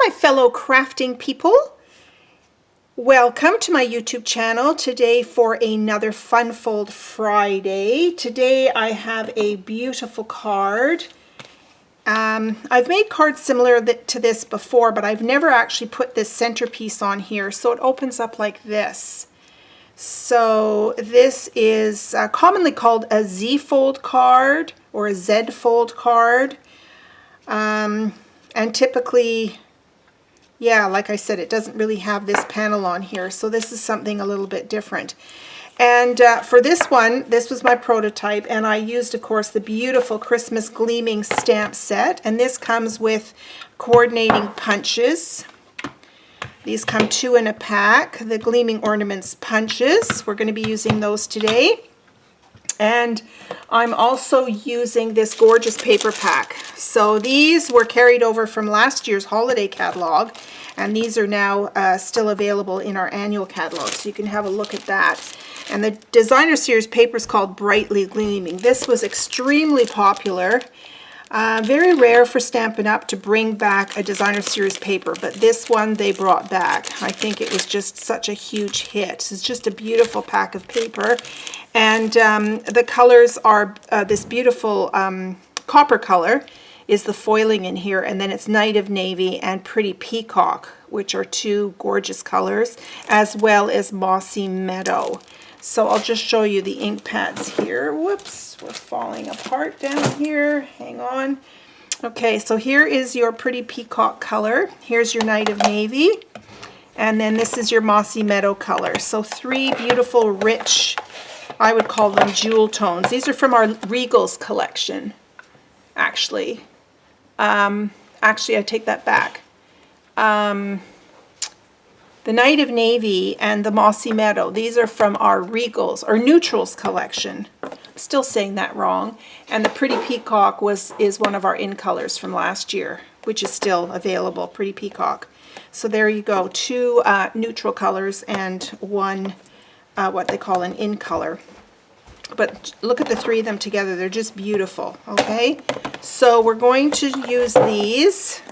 my fellow crafting people. Welcome to my YouTube channel today for another Fun Fold Friday. Today I have a beautiful card. I've made cards similar to this before, but I've never actually put this centerpiece on here. So it opens up like this. So this is commonly called a Z-fold card or a Z-fold card. And typically, yeah, like I said, it doesn't really have this panel on here. So this is something a little bit different. And for this one, this was my prototype, and I used, of course, the beautiful Christmas Gleaming stamp set. And this comes with coordinating punches. These come 2 in a pack, the Gleaming Ornaments punches. We're going to be using those today. And I'm also using this gorgeous paper pack. So these were carried over from last year's holiday catalog, and these are now still available in our annual catalog. So you can have a look at that. And the designer series paper is called Brightly Gleaming. This was extremely popular. Very rare for Stampin' Up! To bring back a designer series paper, but this one they brought back. I think it was just such a huge hit. It's just a beautiful pack of paper. And the colors are this beautiful copper color is the foiling in here, and then it's Night of Navy and Pretty Peacock, which are 2 gorgeous colors, as well as Mossy Meadow. So I'll just show you the ink pads here. Whoops, we're falling apart down here. Hang on. Okay, so here is your Pretty Peacock color. Here's your Night of Navy. And then this is your Mossy Meadow color. So 3 beautiful, rich, I would call them jewel tones. These are from our Regals collection, actually. Actually, I take that back. The Night of Navy and the Mossy Meadow, these are from our Regals, or Neutrals collection. I'm still saying that wrong. And the Pretty Peacock is one of our in colors from last year, which is still available, Pretty Peacock. So there you go, 2 neutral colors and 1 what they call an in color. But look at the 3 of them together, they're just beautiful, okay? So we're going to use these.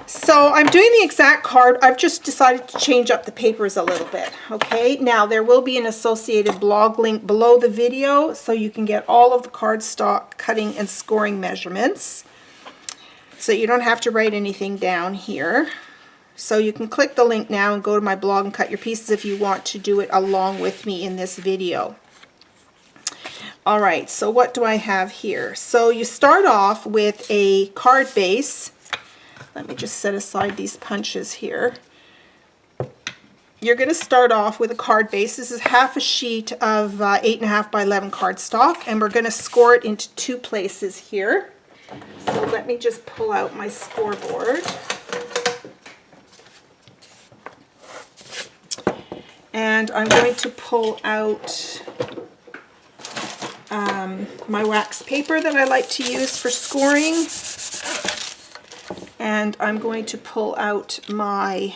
So I'm doing the exact card. I've just decided to change up the papers a little bit, okay? Now there will be an associated blog link below the video so you can get all of the cardstock cutting and scoring measurements. So you don't have to write anything down here. So you can click the link now and go to my blog and cut your pieces if you want to do it along with me in this video. All right, so what do I have here? So you start off with a card base. Let me just set aside these punches here. You're going to start off with a card base. This is half a sheet of 8.5 by 11 cardstock, and we're going to score it into 2 places here. So let me just pull out my scoreboard. And I'm going to pull out my wax paper that I like to use for scoring. And I'm going to pull out my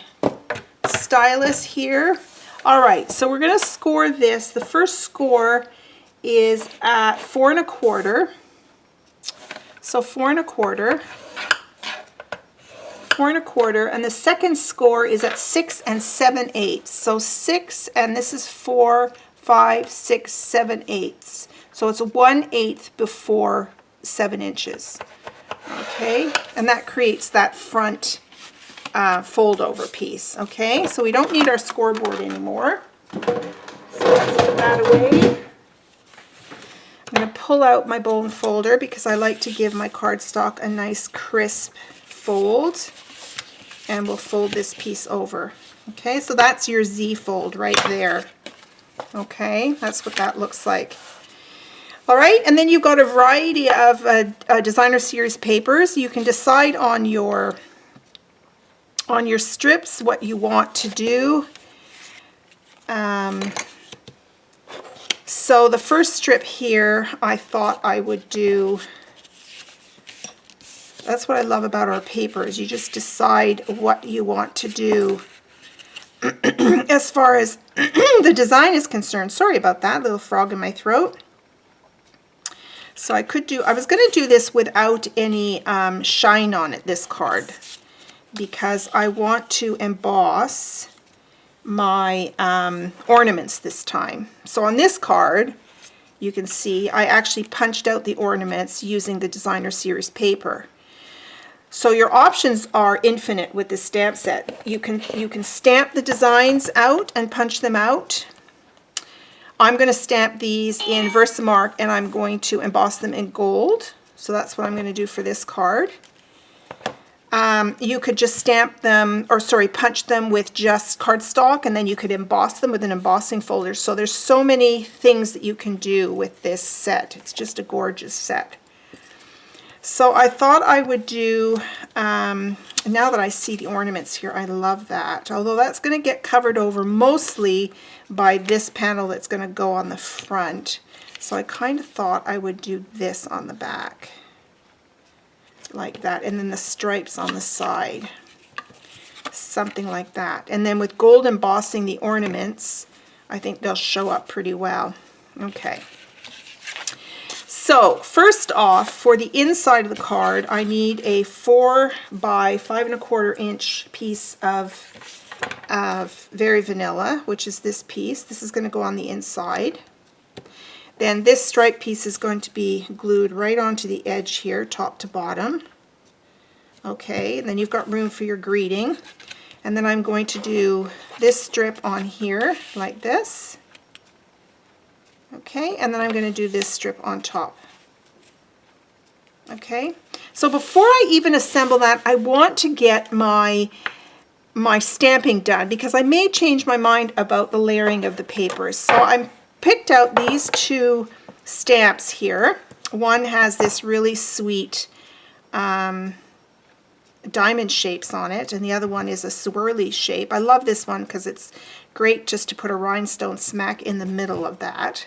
stylus here. All right, so we're going to score this. The first score is at 4 1/4. So 4 1/4, 4 1/4, and the second score is at 6 7/8. So 6, and this is 4, 5, 6, 7/8. So it's 1/8 before 7 inches. Okay, and that creates that front fold over piece. Okay, so we don't need our scoreboard anymore. So let's put that away. I'm going to pull out my bone folder because I like to give my cardstock a nice crisp fold, and we'll fold this piece over. Okay, so that's your Z fold right there. Okay, that's what that looks like. All right, and then you've got a variety of designer series papers. You can decide on your strips what you want to do. So the first strip here, I thought I would do. That's what I love about our papers. You just decide what you want to do as far as the design is concerned. Sorry about that, little frog in my throat. So I was going to do this without any shine on it, this card, because I want to emboss my ornaments this time. So on this card, you can see I actually punched out the ornaments using the designer series paper. So your options are infinite with this stamp set. You can stamp the designs out and punch them out. I'm going to stamp these in Versamark and I'm going to emboss them in gold. So that's what I'm going to do for this card. You could just stamp them, or sorry, punch them with just cardstock, and then you could emboss them with an embossing folder. So there's so many things that you can do with this set. It's just a gorgeous set. So I thought I would do, now that I see the ornaments here, I love that. Although that's going to get covered over mostly by this panel that's going to go on the front. So I kind of thought I would do this on the back, like that, and then the stripes on the side, something like that. And then with gold embossing the ornaments, I think they'll show up pretty well. Okay. So first off, for the inside of the card, I need a 4 by 5 1/4 inch piece of Very Vanilla, which is this piece. This is going to go on the inside. Then this stripe piece is going to be glued right onto the edge here, top to bottom. Okay, and then you've got room for your greeting. And then I'm going to do this strip on here, like this. Okay, and then I'm going to do this strip on top. Okay, so before I even assemble that, I want to get my stamping done, because I may change my mind about the layering of the papers. So I picked out these two stamps here. One has this really sweet diamond shapes on it, and the other one is a swirly shape. I love this one because it's great just to put a rhinestone smack in the middle of that.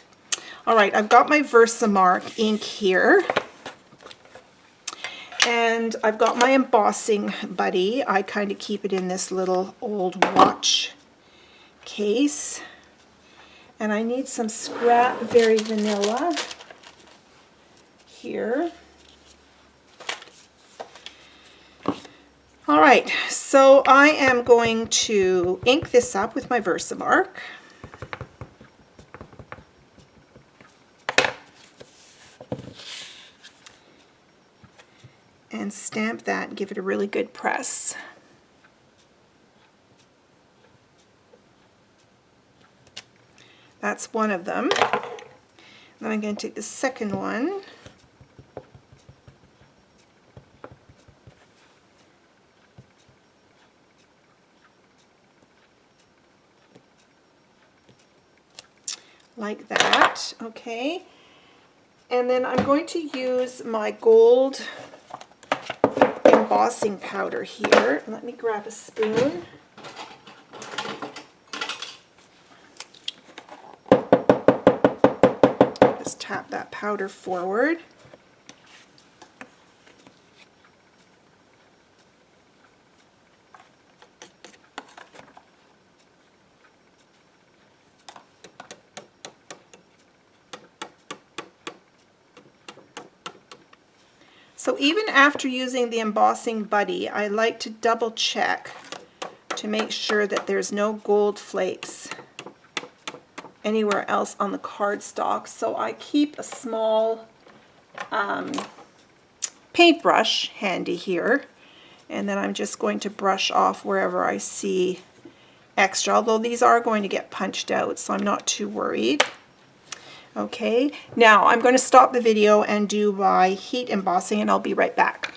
All right, I've got my Versamark ink here, and I've got my embossing buddy. I kind of keep it in this little old watch case, and I need some scrap Very Vanilla here. All right, so I am going to ink this up with my Versamark. And stamp that and give it a really good press. That's one of them. Then I'm going to take the second one. Like that, okay. And then I'm going to use my gold embossing powder here. Let me grab a spoon. Just tap that powder forward. So even after using the embossing buddy, I like to double check to make sure that there's no gold flakes anywhere else on the cardstock. So I keep a small paintbrush handy here, and then I'm just going to brush off wherever I see extra, although these are going to get punched out, so I'm not too worried. Okay, now I'm going to stop the video and do my heat embossing, and I'll be right back.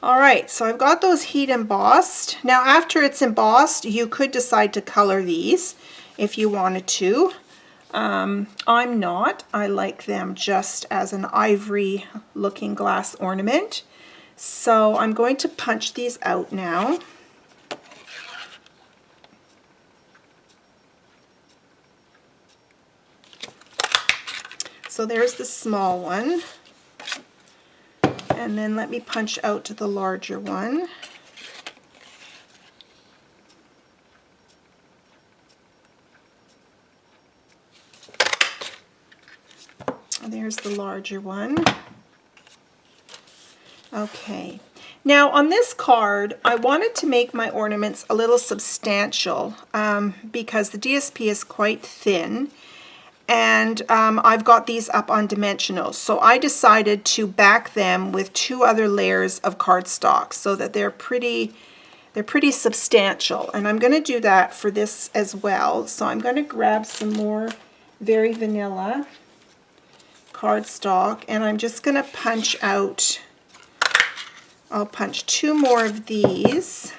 Alright, so I've got those heat embossed. Now after it's embossed, you could decide to color these if you wanted to. I'm not. I like them just as an ivory looking glass ornament. So I'm going to punch these out now. So there's the small one, and then let me punch out to the larger one. There's the larger one. Okay. Now on this card, I wanted to make my ornaments a little substantial because the DSP is quite thin, and I've got these up on dimensional. So I decided to back them with 2 other layers of cardstock so that they're pretty substantial. And I'm going to do that for this as well. So I'm going to grab some more Very Vanilla cardstock, and I'm just going to punch out, I'll punch 2 more of these.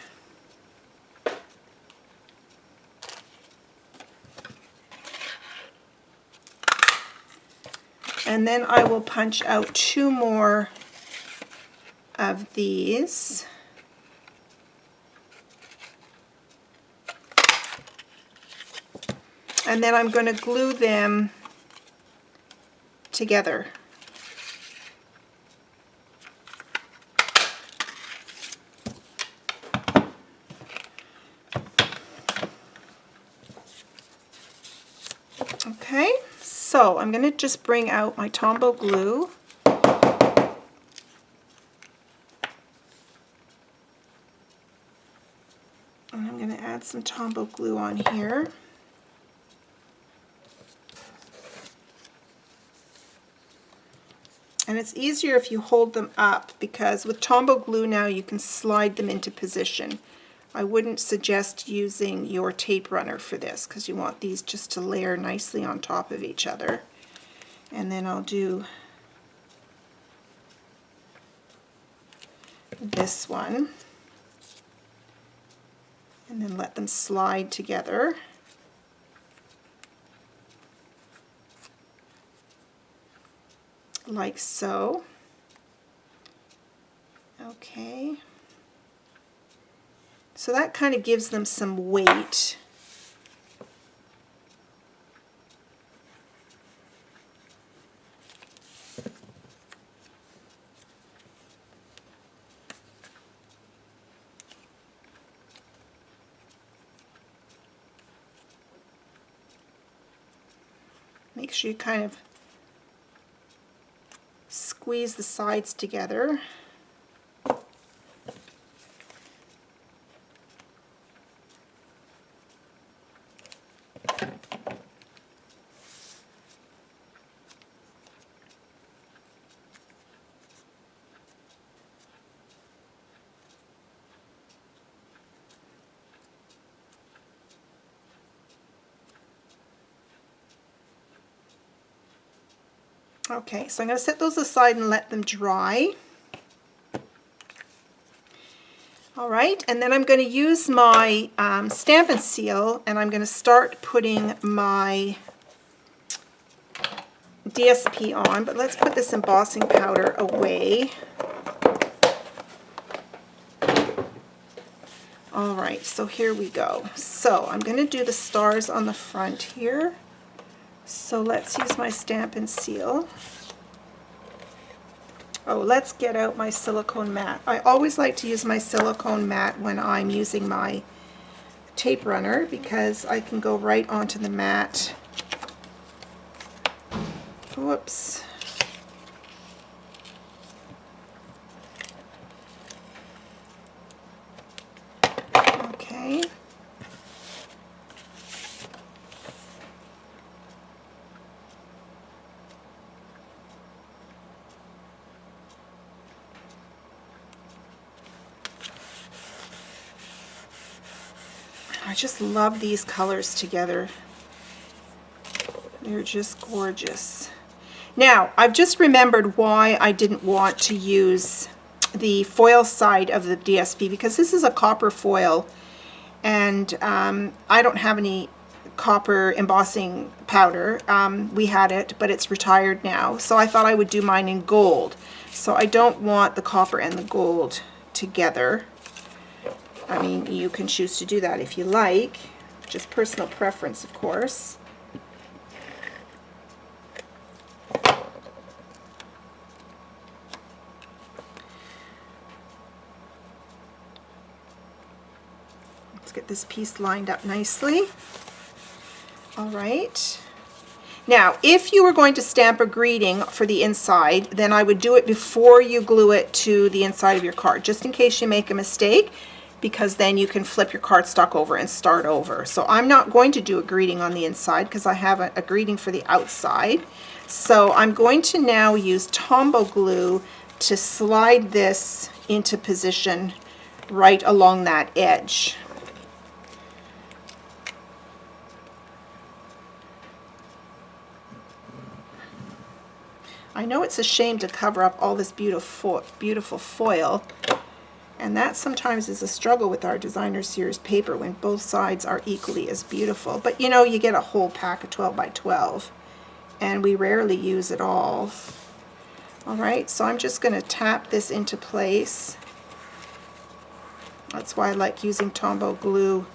And then I will punch out 2 more of these. And then I'm going to glue them together. Okay, so I'm going to just bring out my Tombow glue. And I'm going to add some Tombow glue on here. And it's easier if you hold them up, because with Tombow glue now you can slide them into position. I wouldn't suggest using your tape runner for this because you want these just to layer nicely on top of each other. And then I'll do this one and then let them slide together. Like so. Okay. So that kind of gives them some weight. Make sure you kind of squeeze the sides together. Okay, so I'm going to set those aside and let them dry. All right, and then I'm going to use my Stamp and Seal, and I'm going to start putting my DSP on, but let's put this embossing powder away. All right, so here we go. So I'm going to do the stars on the front here. So let's use my Stamp and Seal. Oh, let's get out my silicone mat. I always like to use my silicone mat when I'm using my tape runner because I can go right onto the mat. Whoops. Okay. I just love these colors together. They're just gorgeous. Now, I've just remembered why I didn't want to use the foil side of the DSP, because this is a copper foil, and I don't have any copper embossing powder. We had it, but it's retired now, so I thought I would do mine in gold. So I don't want the copper and the gold together. I mean, you can choose to do that if you like, just personal preference, of course. Let's get this piece lined up nicely. All right. Now, if you were going to stamp a greeting for the inside, then I would do it before you glue it to the inside of your card, just in case you make a mistake, because then you can flip your cardstock over and start over. So I'm not going to do a greeting on the inside because I have a greeting for the outside. So I'm going to now use Tombow glue to slide this into position right along that edge. I know it's a shame to cover up all this beautiful foil, and that sometimes is a struggle with our designer series paper when both sides are equally as beautiful. But you know, you get a whole pack of 12 by 12 and we rarely use it all. All right, so I'm just going to tap this into place. That's why I like using Tombow glue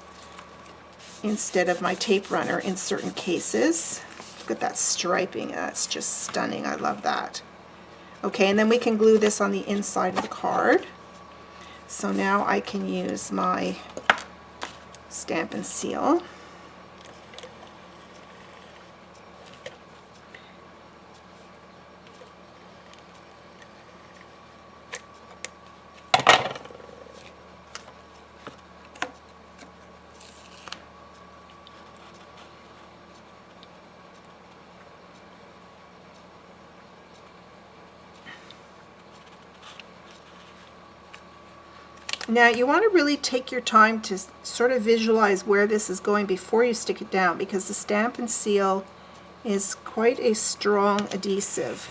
instead of my tape runner in certain cases. Look at that striping, that's just stunning. I love that. Okay, and then we can glue this on the inside of the card. So now I can use my Stamp and Seal. Now you want to really take your time to sort of visualize where this is going before you stick it down, because the Stamp and Seal is quite a strong adhesive.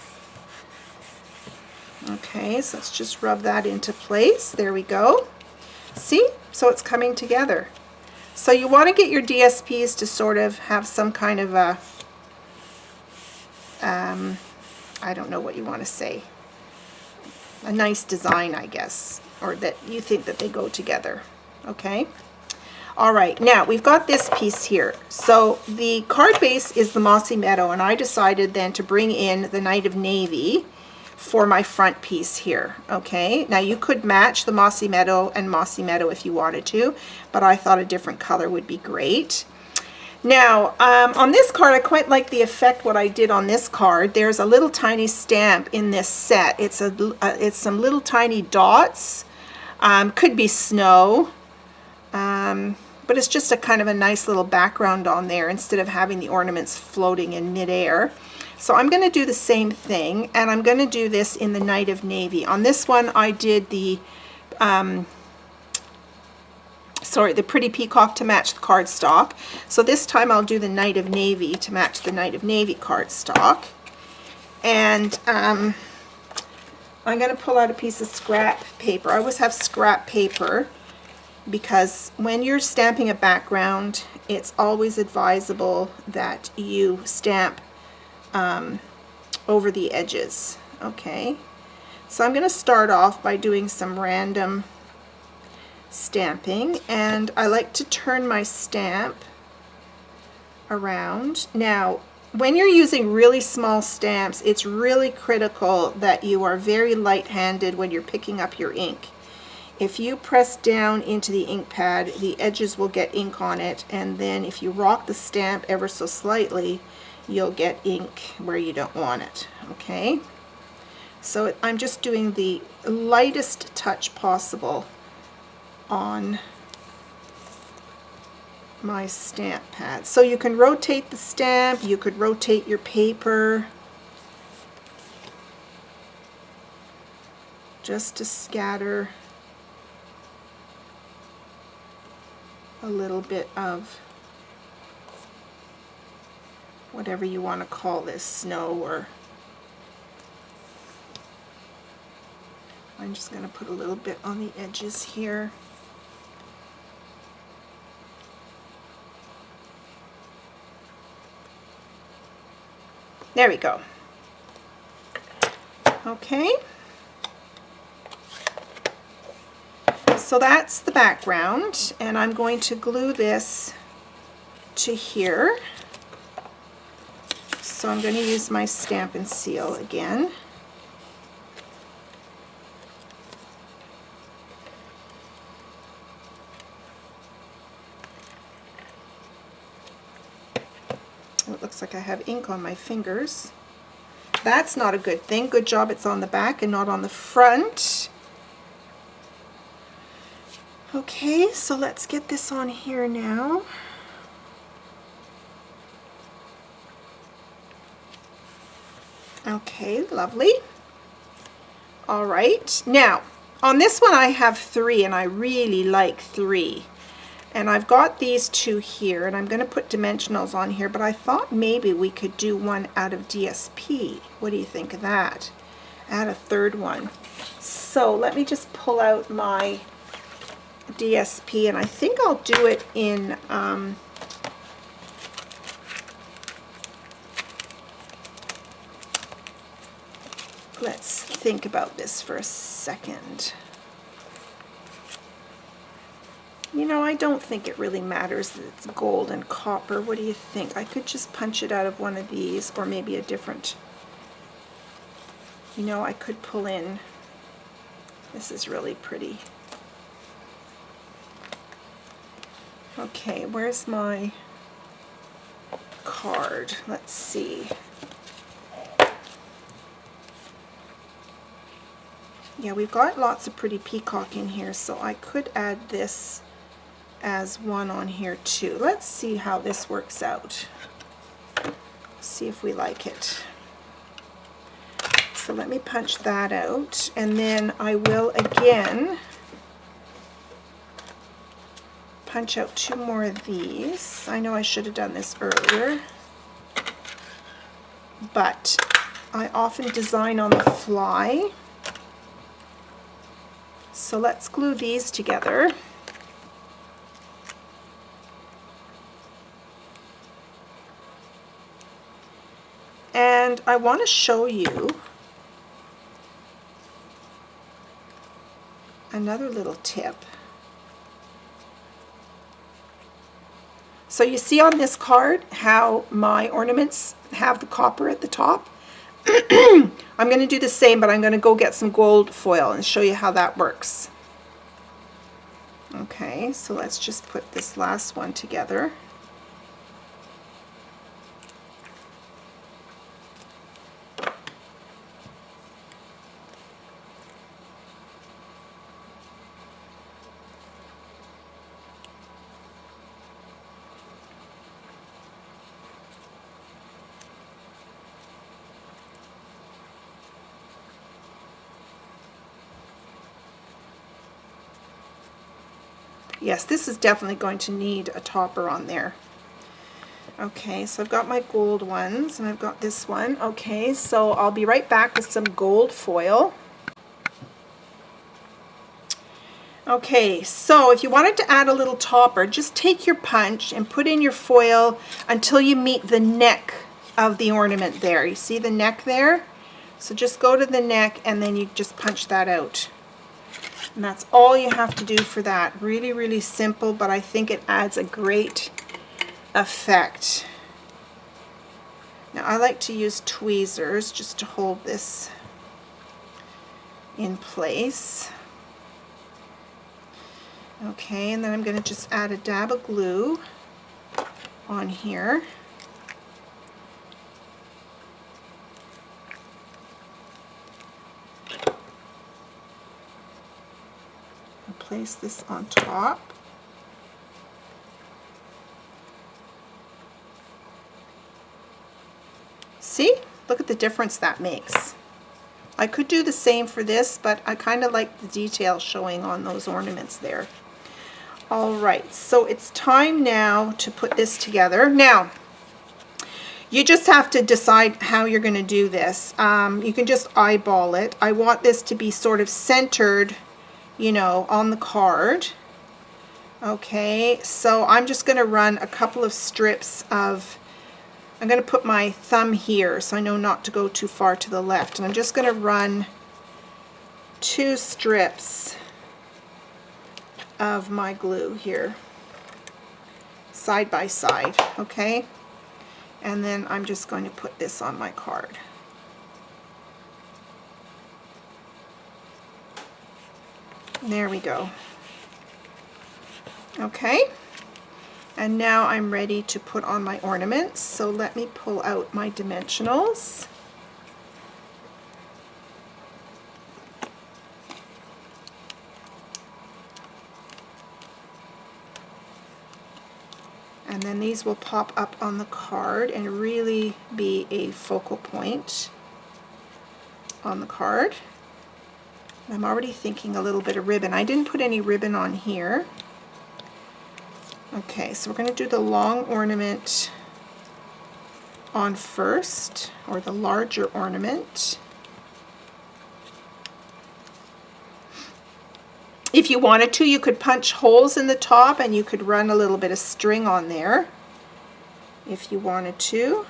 Okay, so let's just rub that into place. There we go. See? So it's coming together. So you want to get your DSPs to sort of have some kind of a, I don't know what you want to say, a nice design, I guess, or that you think that they go together. Okay. All right, now we've got this piece here. So the card base is the Mossy Meadow, and I decided then to bring in the Night of Navy for my front piece here. Okay, now you could match the Mossy Meadow and Mossy Meadow if you wanted to, but I thought a different color would be great. Now, on this card, I quite like the effect what I did on this card. There's a little tiny stamp in this set. It's some little tiny dots. Could be snow, but it's just a kind of a nice little background on there instead of having the ornaments floating in midair. So I'm going to do the same thing, and I'm going to do this in the Night of Navy. On this one, I did the the Pretty Peacock to match the cardstock. So this time I'll do the Night of Navy to match the Night of Navy cardstock. And I'm going to pull out a piece of scrap paper. I always have scrap paper because when you're stamping a background, it's always advisable that you stamp over the edges. Okay, so I'm going to start off by doing some random stamping, and I like to turn my stamp around. Now, when you're using really small stamps, it's really critical that you are very light-handed when you're picking up your ink. If you press down into the ink pad, the edges will get ink on it, and then if you rock the stamp ever so slightly, you'll get ink where you don't want it. Okay, so I'm just doing the lightest touch possible on my stamp pad. So you can rotate the stamp, you could rotate your paper just to scatter a little bit of whatever you want to call this, snow, or I'm just going to put a little bit on the edges here. There we go. Okay. So that's the background, and I'm going to glue this to here. So I'm going to use my Stamp and Seal again. It looks like I have ink on my fingers. That's not a good thing. Good job it's on the back and not on the front. Okay, so let's get this on here now. Okay, lovely. All right, now on this one I have 3 and I really like 3. And I've got these 2 here and I'm going to put dimensionals on here, but I thought maybe we could do one out of DSP. What do you think of that? Add a 3rd one. So let me just pull out my DSP and I think I'll do it in let's think about this for a second. You know, I don't think it really matters that it's gold and copper. What do you think? I could just punch it out of one of these, or maybe a different, you know, I could pull in, this is really pretty. Okay, where's my card? Let's see. Yeah, we've got lots of pretty peacock in here, so I could add this as one on here too. Let's see how this works out. See if we like it. So let me punch that out, and then I will again punch out 2 more of these. I know I should have done this earlier, but I often design on the fly. So let's glue these together. And I want to show you another little tip. So you see on this card how my ornaments have the copper at the top? I'm going to do the same, but I'm going to go get some gold foil and show you how that works. Okay, so let's just put this last one together. Yes, this is definitely going to need a topper on there. Okay, so I've got my gold ones and I've got this one. Okay, so I'll be right back with some gold foil. Okay, so if you wanted to add a little topper, just take your punch and put in your foil until you meet the neck of the ornament there. You see the neck there? So just go to the neck and then you just punch that out. And that's all you have to do for that. Really, really simple, but I think it adds a great effect. Now I like to use tweezers just to hold this in place. Okay, and then I'm going to just add a dab of glue on here. Place this on top. See? Look at the difference that makes. I could do the same for this, but I kind of like the detail showing on those ornaments there. All right, so it's time now to put this together. Now, you just have to decide how you're going to do this. You can just eyeball it. I want this to be sort of centered, you know, on the card. Okay, so I'm just going to run a couple of strips of, I'm going to put my thumb here so I know not to go too far to the left, and I'm just going to run 2 strips of my glue here side by side. Okay, and then I'm just going to put this on my card. There we go. Okay, And now I'm ready to put on my ornaments. So let me pull out my dimensionals. And then these will pop up on the card and really be a focal point on the card. I'm already thinking a little bit of ribbon. I didn't put any ribbon on here. Okay, so we're going to do the long ornament on first, or the larger ornament. If you wanted to, you could punch holes in the top and you could run a little bit of string on there if you wanted to.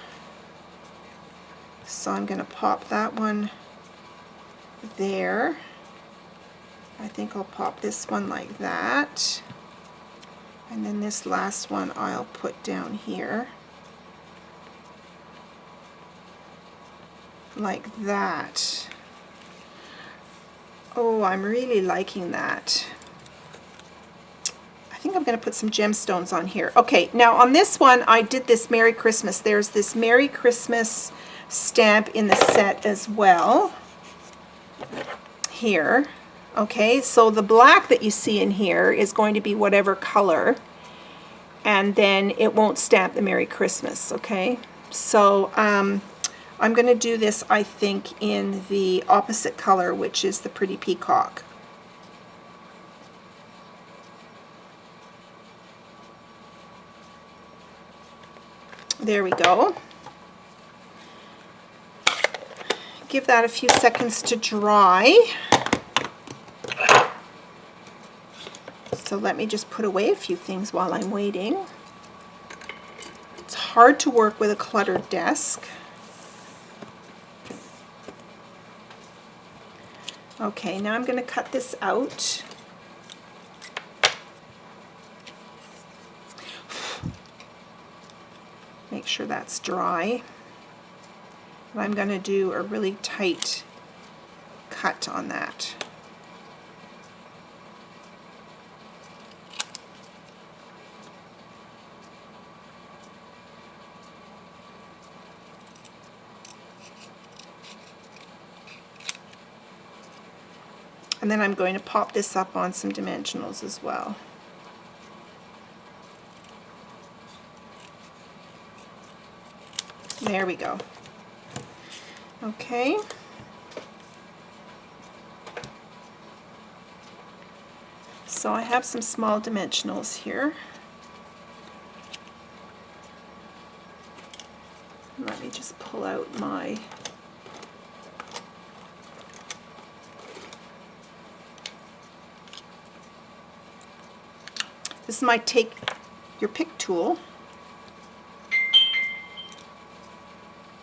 So I'm going to pop that one there. I think I'll pop this one like that. And then this last one I'll put down here. Like that. Oh, I'm really liking that. I think I'm going to put some gemstones on here. Okay, now on this one I did this Merry Christmas. There's this Merry Christmas stamp in the set as well. Here. Okay, so the black that you see in here is going to be whatever color, and then it won't stamp the Merry Christmas, okay? So I'm going to do this, I think, in the opposite color, which is the Pretty Peacock. There we go. Give that a few seconds to dry. So let me just put away a few things while I'm waiting. It's hard to work with a cluttered desk. Okay, now I'm going to cut this out. Make sure that's dry. And I'm going to do a really tight cut on that. And then I'm going to pop this up on some dimensionals as well. There we go. Okay. So I have some small dimensionals here. Let me just pull out my This is my take your pick tool,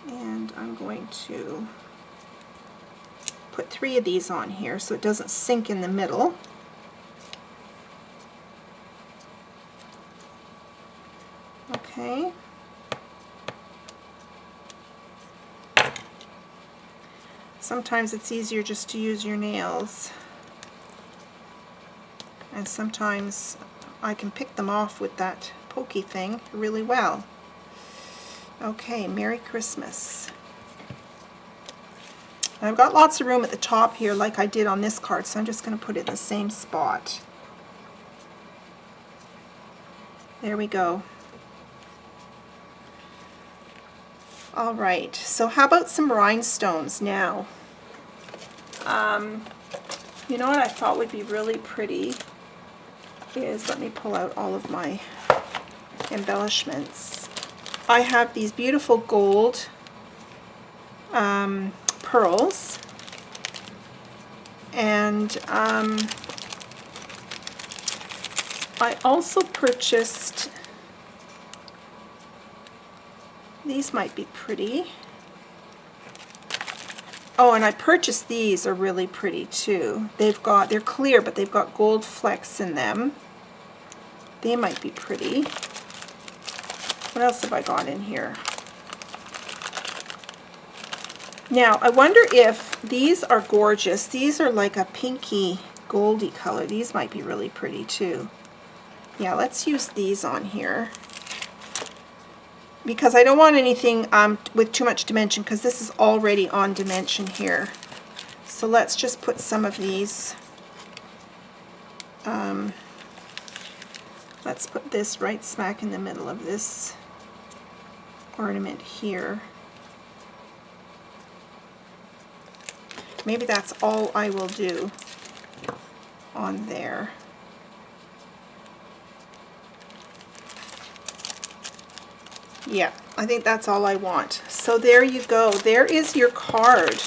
and I'm going to put 3 of these on here so it doesn't sink in the middle. Okay. Sometimes it's easier just to use your nails, and sometimes I can pick them off with that pokey thing really well. Okay, Merry Christmas. And I've got lots of room at the top here like I did on this card, so I'm just going to put it in the same spot. There we go. All right, so how about some rhinestones now? You know what I thought would be really pretty is, let me pull out all of my embellishments. I have these beautiful gold pearls, and I also purchased, these might be pretty. Oh, and I purchased these, are really pretty too. They're clear, but they've got gold flecks in them. They might be pretty. What else have I got in here? Now, I wonder if these are gorgeous. These are like a pinky goldy color. These might be really pretty too. Yeah, let's use these on here, because I don't want anything with too much dimension, because this is already on dimension here. So let's just put some of these. Let's put this right smack in the middle of this ornament here. Maybe that's all I will do on there. Yeah, I think that's all I want. So there you go. There is your card.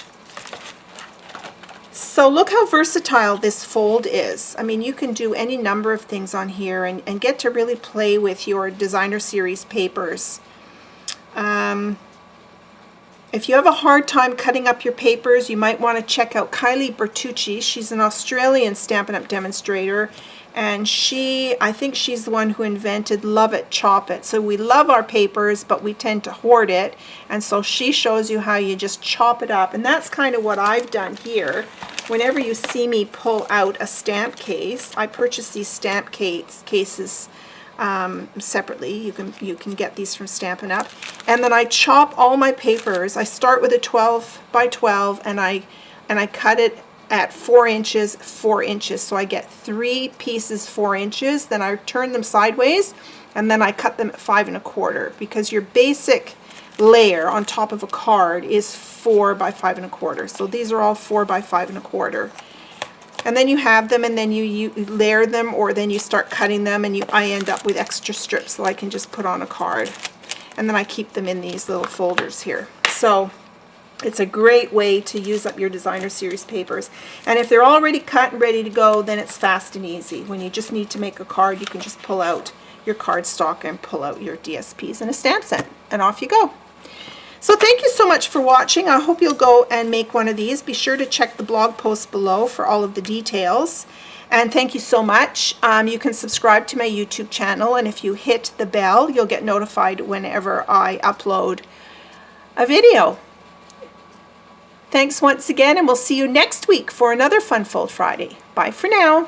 So look how versatile this fold is. I mean, you can do any number of things on here and get to really play with your designer series papers. If you have a hard time cutting up your papers, you might want to check out Kylie Bertucci. She's an Australian Stampin' Up! Demonstrator, and I think she's the one who invented Love It, Chop It. So we love our papers, but we tend to hoard it, and so she shows you how you just chop it up, and that's kind of what I've done here. Whenever you see me pull out a stamp case, I purchase these stamp cases separately. You can get these from Stampin' Up! And then I chop all my papers. I start with a 12 by 12 and I cut it at 4 inches, 4 inches. So I get 3 pieces 4 inches. Then I turn them sideways and then I cut them at 5 1/4, because your basic layer on top of a card is 4 by 5 1/4. So these are all 4 by 5 1/4. And then you have them, and then you layer them, or then you start cutting them, and I end up with extra strips that I can just put on a card. And then I keep them in these little folders here. So it's a great way to use up your designer series papers. And if they're already cut and ready to go, then it's fast and easy. When you just need to make a card, you can just pull out your cardstock and pull out your DSPs and a stamp set, and off you go. So thank you so much for watching. I hope you'll go and make one of these. Be sure to check the blog post below for all of the details. And thank you so much. You can subscribe to my YouTube channel, and if you hit the bell, you'll get notified whenever I upload a video. Thanks once again, and we'll see you next week for another Fun Fold Friday. Bye for now.